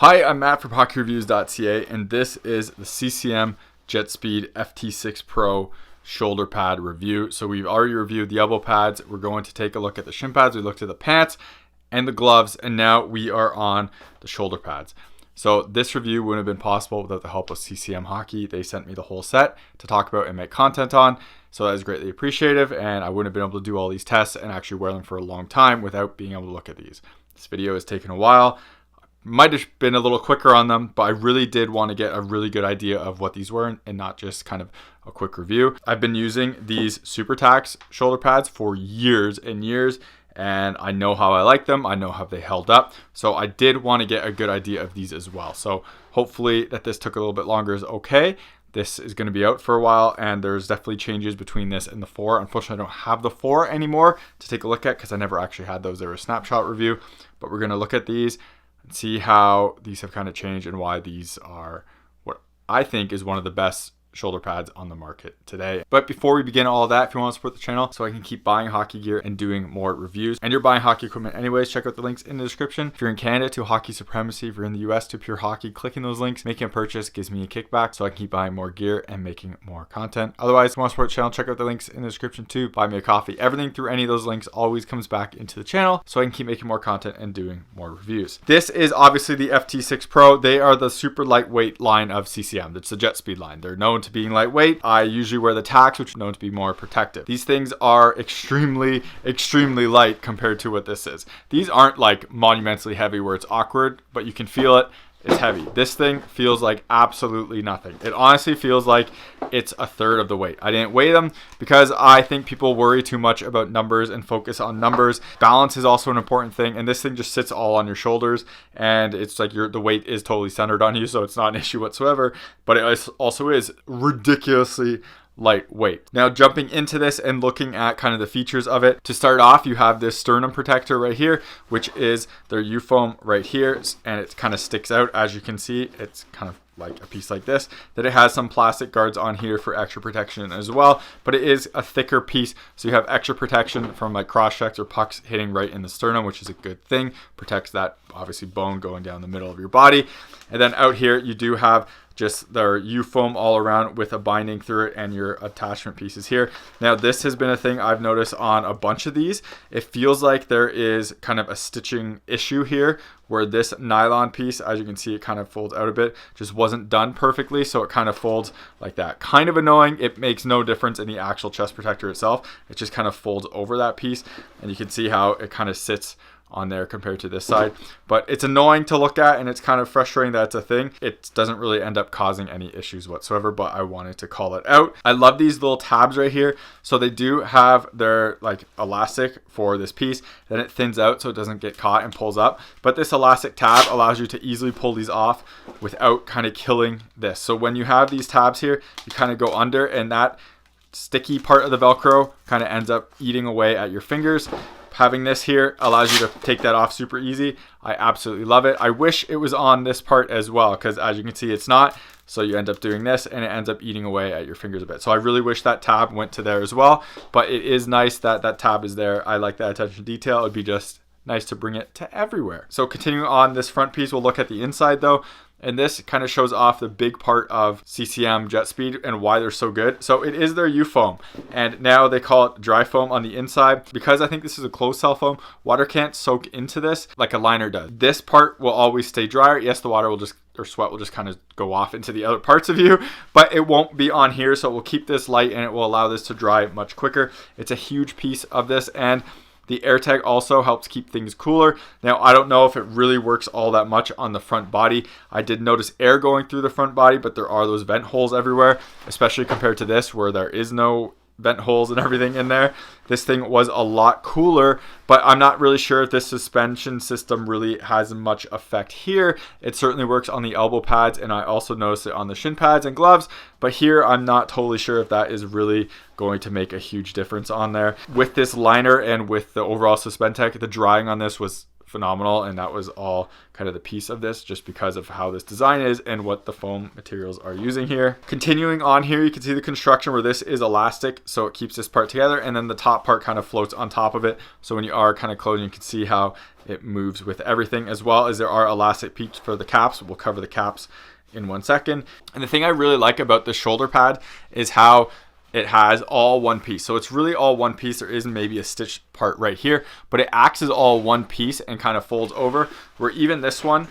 Hi, I'm Matt from HockeyReviews.ca, and this is the CCM Jetspeed FT6 Pro shoulder pad review. So we've already reviewed the elbow pads. We're going to take a look at the shin pads. We looked at the pants and the gloves, and now we are on the shoulder pads. So this review wouldn't have been possible without the help of CCM Hockey. They sent me the whole set to talk about and make content on. So that is greatly appreciative, and I wouldn't have been able to do all these tests and actually wear them for a long time without being able to look at these. This video has taken a while. Might have been a little quicker on them, but I really did want to get a really good idea of what these were and not just kind of a quick review. I've been using these SuperTax shoulder pads for years and years, and I know how I like them. I know how they held up. So I did want to get a good idea of these as well. So hopefully that this took a little bit longer is okay. This is going to be out for a while, and there's definitely changes between this and the 4. Unfortunately, I don't have the 4 anymore to take a look at because I never actually had those. They were a snapshot review, but we're going to look at these and see how these have kind of changed and why these are what I think is one of the best shoulder pads on the market today. But before we begin all of that, if you want to support the channel so I can keep buying hockey gear and doing more reviews, and you're buying hockey equipment anyways, check out the links in the description. If you're in Canada, to Hockey Supremacy. If you're in the US, to Pure Hockey. Clicking those links, making a purchase gives me a kickback so I can keep buying more gear and making more content. Otherwise, if you want to support the channel, check out the links in the description too. Buy me a coffee. Everything through any of those links always comes back into the channel so I can keep making more content and doing more reviews. This is obviously the FT6 Pro. They are the super lightweight line of CCM. It's the Jetspeed line. They're known to being lightweight. I usually wear the TACs, which are known to be more protective. These things are extremely light compared to what this is. These aren't like monumentally heavy where it's awkward, but you can feel it. It's heavy. This thing feels like absolutely nothing. It honestly feels like it's a third of the weight. I didn't weigh them because I think people worry too much about numbers and focus on numbers. Balance is also an important thing, and this thing just sits all on your shoulders, and it's like the weight is totally centered on you, so it's not an issue whatsoever, but it also is ridiculously lightweight. Now jumping into this and looking at kind of the features of it. To start off, you have this sternum protector right here, which is their U-foam right here, and it kind of sticks out. As you can see, it's kind of like a piece like this. That it has some plastic guards on here for extra protection as well, but it is a thicker piece, so you have extra protection from like cross checks or pucks hitting right in the sternum, which is a good thing. Protects that obviously bone going down the middle of your body. And then out here you do have just their U-foam all around with a binding through it and your attachment pieces here. Now this has been a thing I've noticed on a bunch of these. It feels like there is kind of a stitching issue here where this nylon piece, as you can see, it kind of folds out a bit, just wasn't done perfectly, so it kind of folds like that. Kind of annoying. It makes no difference in the actual chest protector itself. It just kind of folds over that piece, and you can see how it kind of sits on there compared to this side, but it's annoying to look at and it's kind of frustrating that it's a thing. It doesn't really end up causing any issues whatsoever, but I wanted to call it out. I love these little tabs right here. So they do have their like elastic for this piece, then it thins out so it doesn't get caught and pulls up, but this elastic tab allows you to easily pull these off without kind of killing this. So when you have these tabs here, you kind of go under, and that sticky part of the Velcro kind of ends up eating away at your fingers. Having this here allows you to take that off super easy. I absolutely love it. I wish it was on this part as well, because as you can see, it's not. So you end up doing this and it ends up eating away at your fingers a bit. So I really wish that tab went to there as well, but it is nice that that tab is there. I like that attention to detail. It would be just nice to bring it to everywhere. So continuing on this front piece, we'll look at the inside though. And this kind of shows off the big part of CCM Jetspeed and why they're so good. So it is their U-foam, and now they call it dry foam on the inside. Because I think this is a closed cell foam, water can't soak into this like a liner does. This part will always stay drier. Yes, the water will just, or sweat will just kind of go off into the other parts of you, but it won't be on here. So it will keep this light and it will allow this to dry much quicker. It's a huge piece of this, and the AER-TEC also helps keep things cooler. Now, I don't know if it really works all that much on the front body. I did notice air going through the front body, but there are those vent holes everywhere, especially compared to this where there is no vent holes and everything in there. This thing was a lot cooler, but I'm not really sure if this suspension system really has much effect here. It certainly works on the elbow pads, and I also noticed it on the shin pads and gloves, but here I'm not totally sure if that is really going to make a huge difference on there. With this liner and with the overall Suspendtec, the drying on this was phenomenal, and that was all kind of the piece of this, just because of how this design is and what the foam materials are using here. Continuing on here, you can see the construction where this is elastic, so it keeps this part together, and then the top part kind of floats on top of it, so when you are kind of closing, you can see how it moves with everything, as well as there are elastic peaks for the caps. We'll cover the caps in 1 second. And the thing I really like about the shoulder pad is how it has all one piece. So it's really all one piece. There is maybe a stitch part right here, but it acts as all one piece and kind of folds over, where even this one,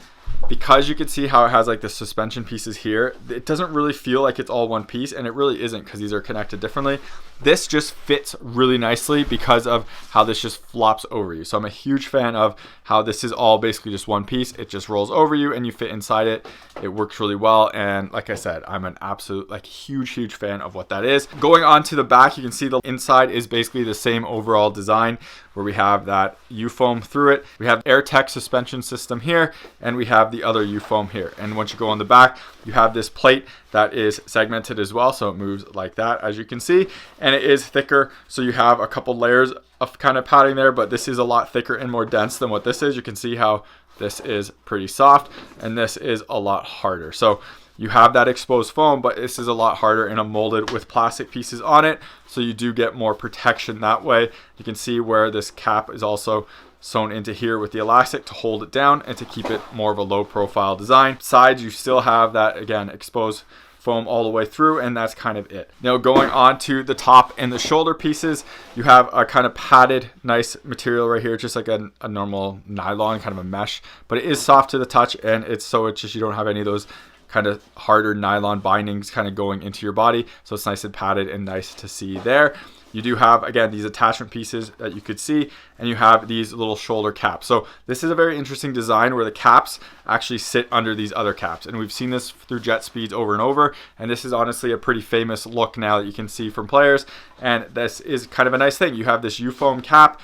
because you can see how it has like the suspension pieces here, it doesn't really feel like it's all one piece, and it really isn't, because these are connected differently. This just fits really nicely because of how this just flops over you. So I'm a huge fan of how this is all basically just one piece. It just rolls over you and you fit inside it. It works really well, and like I said, I'm an absolute like huge fan of what that is. Going on to the back, you can see the inside is basically the same overall design, where we have that U-foam through it. We have AER-TEC suspension system here, and we have the other U-foam here. And once you go on the back, you have this plate that is segmented as well, so it moves like that, as you can see, and it is thicker, so you have a couple layers of kind of padding there, but this is a lot thicker and more dense than what this is. You can see how this is pretty soft, and this is a lot harder. So you have that exposed foam, but this is a lot harder, and I'm molded with plastic pieces on it, so you do get more protection that way. You can see where this cap is also sewn into here with the elastic to hold it down and to keep it more of a low profile design. Sides, you still have that, again, exposed foam all the way through, and that's kind of it. Now going on to the top and the shoulder pieces, you have a kind of padded nice material right here, just like a normal nylon, kind of a mesh, but it is soft to the touch, and it's just you don't have any of those kind of harder nylon bindings kind of going into your body, so it's nice and padded and nice to see there. You do have, again, these attachment pieces that you could see, and you have these little shoulder caps. So this is a very interesting design where the caps actually sit under these other caps. And we've seen this through Jetspeeds over and over. And this is honestly a pretty famous look now that you can see from players. And this is kind of a nice thing. You have this U-foam cap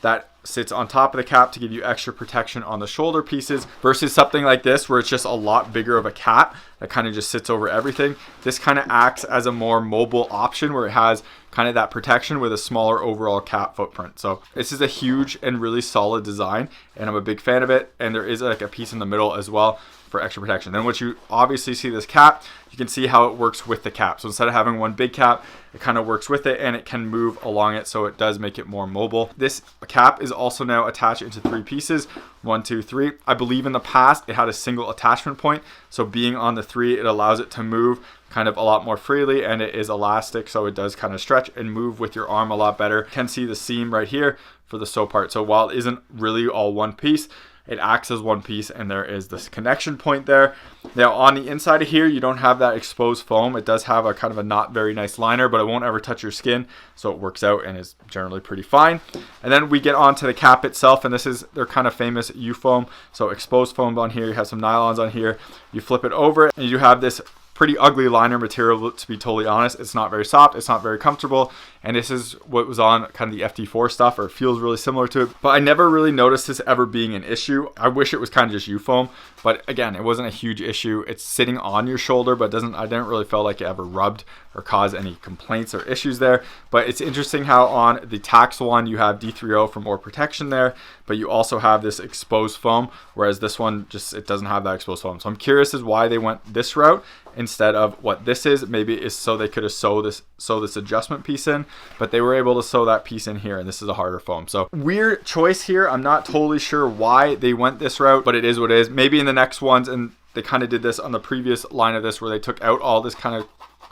that sits on top of the cap to give you extra protection on the shoulder pieces, versus something like this where it's just a lot bigger of a cap that kind of just sits over everything. This kind of acts as a more mobile option where it has kind of that protection with a smaller overall cap footprint. So this is a huge and really solid design, and I'm a big fan of it. And there is like a piece in the middle as well for extra protection. Then once you obviously see this cap, you can see how it works with the cap. So instead of having one big cap, it kind of works with it, and it can move along it, so it does make it more mobile. This cap is also now attached into 3 pieces, 1, 2, 3. I believe in the past it had a single attachment point, so being on the 3, it allows it to move kind of a lot more freely, and it is elastic, so it does kind of stretch and move with your arm a lot better. You can see the seam right here for the sew part. So while it isn't really all one piece, it acts as one piece, and there is this connection point there. Now on the inside of here, you don't have that exposed foam. It does have a kind of a not very nice liner, but it won't ever touch your skin, so it works out and is generally pretty fine. And then we get onto the cap itself, and this is their kind of famous U-foam. So exposed foam on here, you have some nylons on here. You flip it over, and you have this pretty ugly liner material, to be totally honest. It's not very soft, it's not very comfortable, and this is what was on kind of the FT4 stuff, or it feels really similar to it, but I never really noticed this ever being an issue. I wish it was kind of just U-foam, but again, it wasn't a huge issue. It's sitting on your shoulder, but I didn't really feel like it ever rubbed or caused any complaints or issues there. But it's interesting how on the Tax one, you have D3O for more protection there, but you also have this exposed foam, whereas this one it doesn't have that exposed foam. So I'm curious as why they went this route instead of what this is. Maybe it's so they could have sew this adjustment piece in, but they were able to sew that piece in here, and this is a harder foam. So weird choice here. I'm not totally sure why they went this route, but it is what it is. Maybe in the next ones, and they kind of did this on the previous line of this, where they took out all this kind of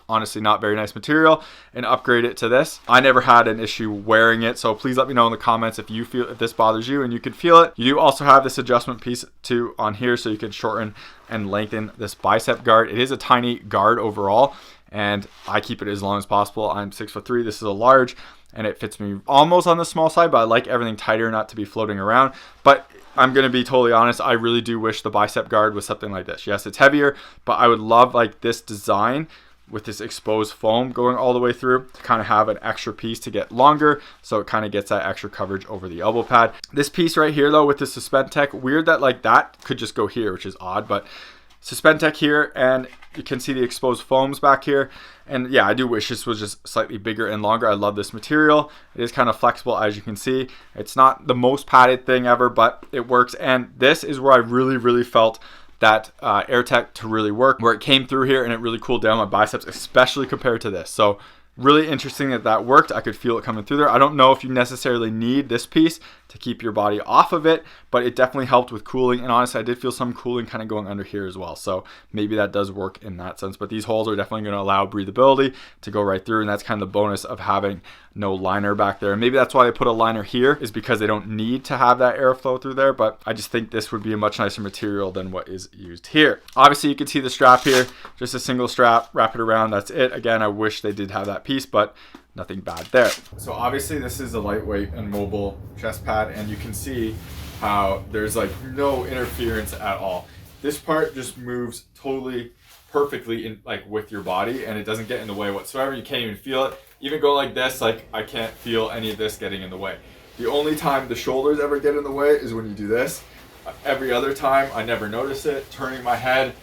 honestly not very nice material and upgrade it to this. I never had an issue wearing it, so please let me know in the comments if this bothers you and you can feel it. You do also have this adjustment piece too on here, so you can shorten and lengthen this bicep guard. It is a tiny guard overall, and I keep it as long as possible. I'm 6'3". This is a large, and it fits me almost on the small side, but I like everything tighter, not to be floating around. But I'm going to be totally honest, I really do wish the bicep guard was something like this. Yes, it's heavier, but I would love like this design with this exposed foam going all the way through to kind of have an extra piece to get longer, so it kind of gets that extra coverage over the elbow pad. This piece right here though with the Suspend Tech, weird that like that could just go here, which is odd, but Suspendtech here, and you can see the exposed foams back here. And yeah, I do wish this was just slightly bigger and longer. I love this material. It is kind of flexible, as you can see. It's not the most padded thing ever, but it works. And this is where I really felt that AER-TEC to really work, where it came through here and it really cooled down my biceps, especially compared to this. So really interesting that that worked. I could feel it coming through there. I don't know if you necessarily need this piece to keep your body off of it, but it definitely helped with cooling. And honestly, I did feel some cooling kind of going under here as well. So maybe that does work in that sense. But these holes are definitely going to allow breathability to go right through. And that's kind of the bonus of having no liner back there. And maybe that's why they put a liner here, is because they don't need to have that airflow through there. But I just think this would be a much nicer material than what is used here. Obviously, you can see the strap here, just a single strap, wrap it around. That's it. Again, I wish they did have that piece, but nothing bad there. So obviously this is a lightweight and mobile chest pad, and you can see how there's like no interference at all. This part just moves totally perfectly in like with your body, and it doesn't get in the way whatsoever. You can't even feel it. Even going like this, like I can't feel any of this getting in the way. The only time the shoulders ever get in the way is when you do this. Every other time I never notice it. Turning my head,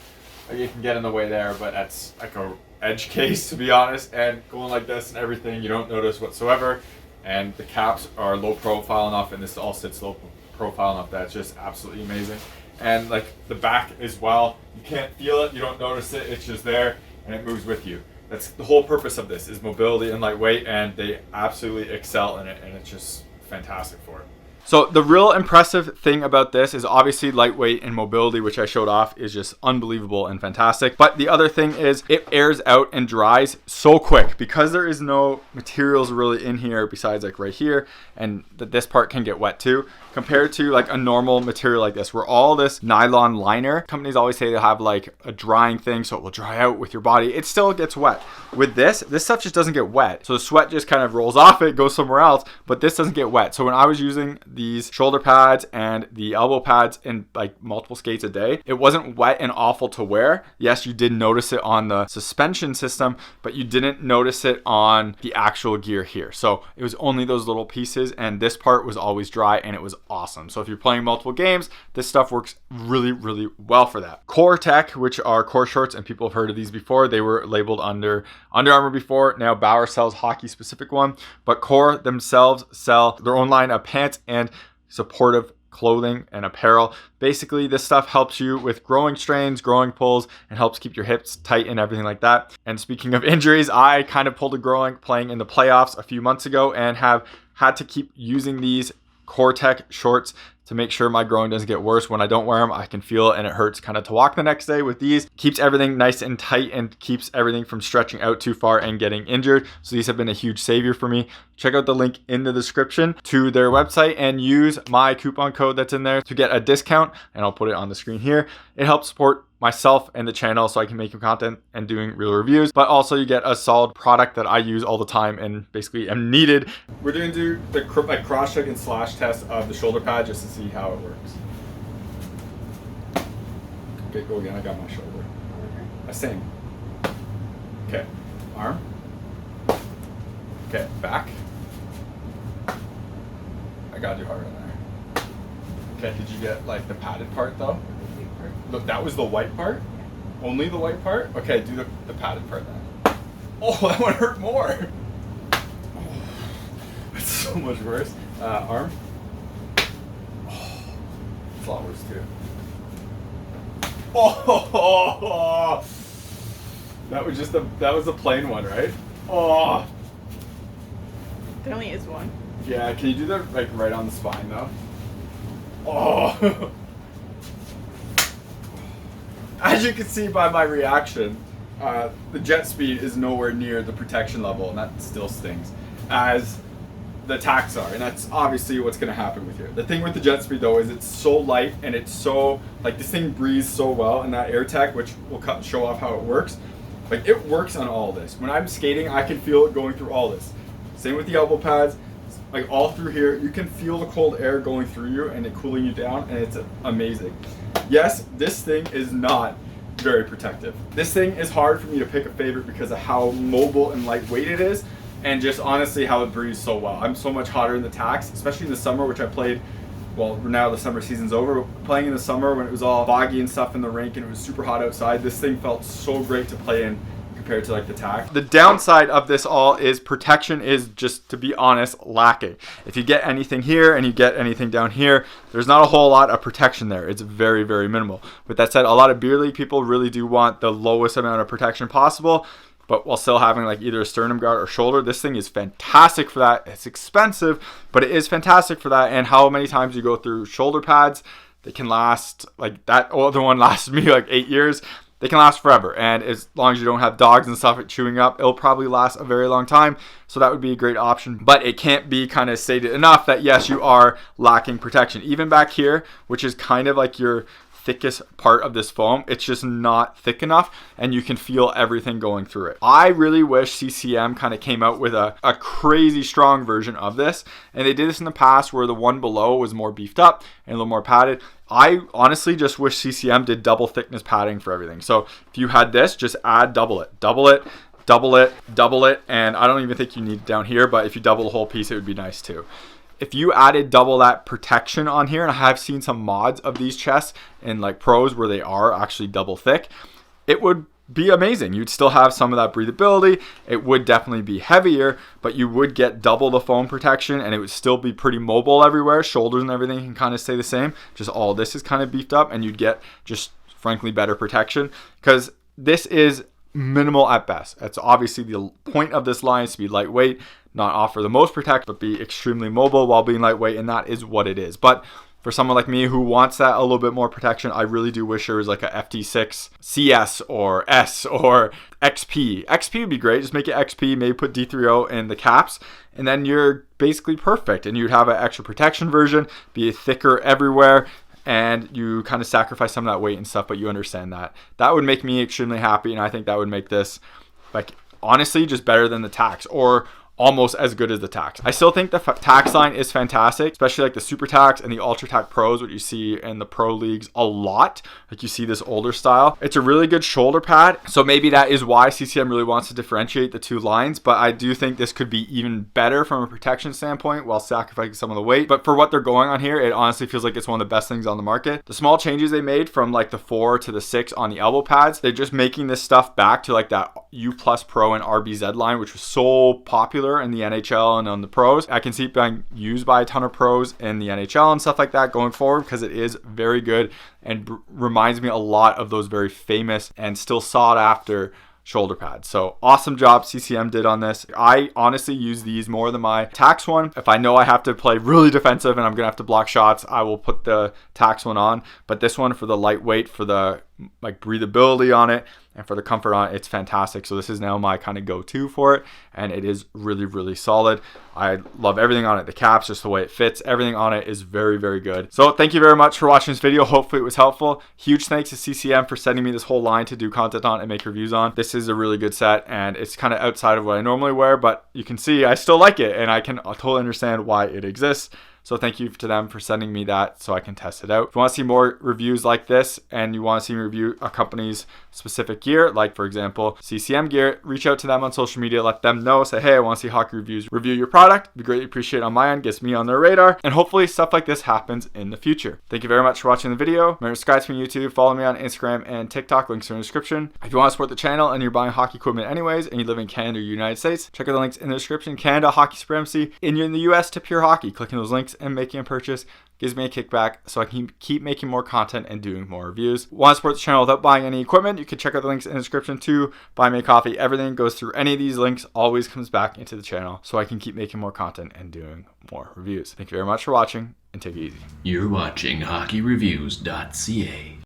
you can get in the way there, but that's like a edge case, to be honest. And going like this and everything, you don't notice whatsoever. And the caps are low profile enough, and this all sits low profile enough. That's just absolutely amazing. And like the back as well, you can't feel it, you don't notice it, it's just there and it moves with you. That's the whole purpose of this, is mobility and lightweight, and they absolutely excel in it, and it's just fantastic for it. So the real impressive thing about this is obviously lightweight and mobility, which I showed off, is just unbelievable and fantastic. But the other thing is it airs out and dries so quick, because there is no materials really in here besides like right here, and that this part can get wet too, compared to like a normal material like this, where all this nylon liner, companies always say they have like a drying thing so it will dry out with your body. It still gets wet. With this stuff just doesn't get wet. So the sweat just kind of rolls off it, goes somewhere else, but this doesn't get wet. So when I was using these shoulder pads and the elbow pads in like multiple skates a day, it wasn't wet and awful to wear. Yes, you did notice it on the suspension system, but you didn't notice it on the actual gear here. So it was only those little pieces, and this part was always dry, and it was awesome. So if you're playing multiple games, this stuff works really well for that. Core Tech, which are core shorts, and people have heard of these before. They were labeled under Under Armour before. Now Bauer sells hockey specific one, but Core themselves sell their own line of pants and supportive clothing and apparel. Basically, this stuff helps you with growing strains, growing pulls, and helps keep your hips tight and everything like that. And speaking of injuries, I kind of pulled a growing playing in the playoffs a few months ago, and have had to keep using these Core Tech shorts to make sure my growing doesn't get worse. When I don't wear them, I can feel it, and it hurts kind of to walk the next day. With these, keeps everything nice and tight and keeps everything from stretching out too far and getting injured. So these have been a huge savior for me. Check out the link in the description to their website and use my coupon code that's in there to get a discount, and I'll put it on the screen here. It helps support myself and the channel so I can make content and doing real reviews, but also you get a solid product that I use all the time and basically am needed. We're going to do the like cross check and slash test of the shoulder pad just to see how it works. Okay, go again. I got my shoulder. Same. Okay, arm. Okay, back. I gotta do harder there. Okay, did you get like the padded part though? Look, that was the white part? Yeah. Only the white part? Okay, do the padded part then. Oh, that one hurt more. Oh, that's so much worse. Arm. Oh, it's a lot worse too. Oh, that was just that was the plain one, right? Oh. There only is one. Yeah, can you do that like right on the spine though? Oh. As you can see by my reaction, the Jetspeed is nowhere near the protection level, and that still stings, as the TACs are, and that's obviously what's going to happen with here. The thing with the Jetspeed though is it's so light, and it's so, like, this thing breathes so well, and that AER-TEC, which will show off how it works, like, it works on all this. When I'm skating, I can feel it going through all this. Same with the elbow pads, like all through here, you can feel the cold air going through you and it cooling you down, and it's amazing. Yes, this thing is not very protective. This thing is hard for me to pick a favorite because of how mobile and lightweight it is, and just honestly how it breathes so well. I'm so much hotter in the TACs, especially in the summer, which I played well, now the summer season's over, but playing in the summer when it was all foggy and stuff in the rink and it was super hot outside, this thing felt so great to play in compared to like the TAC. The downside of this all is protection is, just to be honest, lacking. If you get anything here and you get anything down here, there's not a whole lot of protection there. It's very, very minimal. With that said, a lot of beer league people really do want the lowest amount of protection possible, but while still having like either a sternum guard or shoulder. This thing is fantastic for that. It's expensive, but it is fantastic for that. And how many times you go through shoulder pads, they can last, like that other one lasted me like 8 years. They can last forever, and as long as you don't have dogs and stuff chewing up, it'll probably last a very long time. So that would be a great option, but it can't be kind of stated enough that yes, you are lacking protection. Even back here, which is kind of like your thickest part of this foam, it's just not thick enough, and you can feel everything going through it. I really wish CCM kind of came out with a crazy strong version of this, and they did this in the past where the one below was more beefed up and a little more padded. I honestly just wish CCM did double thickness padding for everything. So if you had this, just add double it, double it, double it, double it, and I don't even think you need it down here, but if you double the whole piece, it would be nice too. If you added double that protection on here, and I have seen some mods of these chests in like pros where they are actually double thick, it would be amazing. You'd still have some of that breathability. It would definitely be heavier, but you would get double the foam protection, and it would still be pretty mobile everywhere. Shoulders and everything can kind of stay the same. Just all this is kind of beefed up, and you'd get just frankly better protection, because this is minimal at best. That's obviously the point of this line, is to be lightweight, not offer the most protection, but be extremely mobile while being lightweight, and that is what it is. But for someone like me who wants that a little bit more protection, I really do wish there was like a FT6 CS or S or XP. XP would be great. Just make it XP, maybe put D3O in the caps, and then you're basically perfect. And you'd have an extra protection version, be thicker everywhere, and you kind of sacrifice some of that weight and stuff, but you understand that. That would make me extremely happy, and I think that would make this, like, honestly, just better than the TACs, or almost as good as the TACs. I still think the TACs line is fantastic, especially like the Super TACs and the Ultra TAC Pros, what you see in the pro leagues a lot. Like you see this older style. It's a really good shoulder pad, so maybe that is why CCM really wants to differentiate the two lines, but I do think this could be even better from a protection standpoint while sacrificing some of the weight. But for what they're going on here, it honestly feels like it's one of the best things on the market. The small changes they made from like the 4 to the 6 on the elbow pads, they're just making this stuff back to like that U Plus Pro and RBZ line, which was so popular in the NHL and on the pros. I can see it being used by a ton of pros in the NHL and stuff like that going forward, because it is very good and reminds me a lot of those very famous and still sought after shoulder pads. So awesome job CCM did on this. I honestly use these more than my TACs one. If I know I have to play really defensive and I'm gonna have to block shots, I will put the TACs one on. But this one, for the lightweight, for the like breathability on it, and for the comfort on it, it's fantastic. So this is now my kind of go-to for it, and it is really, really solid. I love everything on it. The caps, just the way it fits, everything on it is very, very good. So thank you very much for watching this video. Hopefully it was helpful. Huge thanks to CCM for sending me this whole line to do content on and make reviews on. This is a really good set, and it's kind of outside of what I normally wear, but you can see I still like it, and I can totally understand why it exists. So thank you to them for sending me that so I can test it out. If you want to see more reviews like this, and you want to see me review a company's specific gear, like for example CCM gear, reach out to them on social media, let them know, say, hey, I want to see hockey reviews review your product. It'd be greatly appreciated on my end, gets me on their radar, and hopefully stuff like this happens in the future. Thank you very much for watching the video. Remember to subscribe to me on YouTube, follow me on Instagram and TikTok, links are in the description. If you want to support the channel and you're buying hockey equipment anyways, and you live in Canada or United States, check out the links in the description. Canada Hockey Supremacy, and you're in the US to Pure Hockey. Clicking those links and making a purchase gives me a kickback so I can keep making more content and doing more reviews. Want to support the channel without buying any equipment? You can check out the links in the description to buy me a coffee. Everything goes through any of these links, always comes back into the channel so I can keep making more content and doing more reviews. Thank you very much for watching, and take it easy. You're watching HockeyReviews.ca.